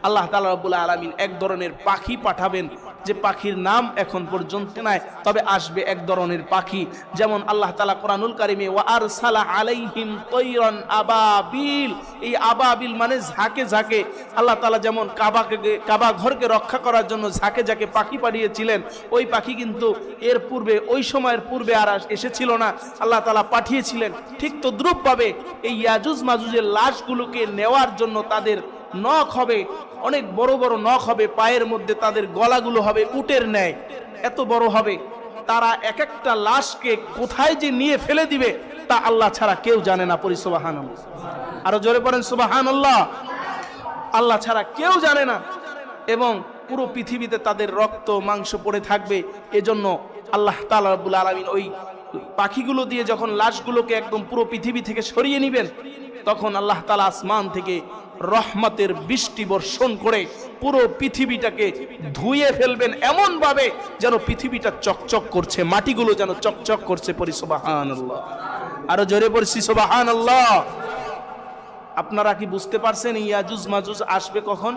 আল্লাহ তাআলা রব্বুল আলামিন এক ধরনের পাখি পাঠাবেন, যে পাখির নাম এখন পর্যন্ত নাই, তবে আসবে এক ধরনের পাখি। যেমন আল্লাহ তাআলা কোরআনুল কারিমে ওয়া আরসালা আলাইহিম তায়রান আবাবিল, এই আবাবিল মানে ঝাঁকে ঝাঁকে। আল্লাহ তাআলা যেমন কাবা ঘরকে রক্ষা করার জন্য ঝাঁকে ঝাঁকে পাখি পাঠিয়েছিলেন, ওই পাখি কিন্তু এর পূর্বে, ওই সময়ের পূর্বে আর এসেছিল না, আল্লাহ তাআলা পাঠিয়েছিলেন। ঠিক তদ্রূপভাবে এই ইয়াজুজ মাজুজের লাশগুলোকে নেওয়ার জন্য তাদের নখ হবে, অনেক বড় বড় নখ হবে, পায়ের মধ্যে তাদের গলাগুলো হবে উটের ন্যায়, এত বড় হবে। তারা এক একটা লাশকে কোথায় যে নিয়ে ফেলে দিবে তা আল্লাহ ছাড়া কেউ জানে না। পড়ি সুবহানাল্লাহ, আরো জোরে পড়েন সুবহানাল্লাহ। আল্লাহ ছাড়া কেউ জানে না, এবং পুরো পৃথিবীতে তাদের রক্ত মাংস পড়ে থাকবে। এজন্য আল্লাহ তাআলা রব্বুল আলামিন ওই পাখিগুলো দিয়ে যখন লাশগুলোকে একদম পুরো পৃথিবী থেকে সরিয়ে নেবেন, তখন আল্লাহ তাআলা আসমান থেকে রহমতের বৃষ্টি বর্ষণ করে পুরো পৃথিবীটাকে ধুয়ে ফেলবেন, এমন ভাবে যেন পৃথিবীটা চকচক করছে, মাটিগুলো যেন চকচক করছে। পড়ি সুবহানাল্লাহ, আরো জোরে পড়ছি সুবহানাল্লাহ। আপনারা কি বুঝতে পারছেন ইয়াজুজ মাজুজ আসবে কখন?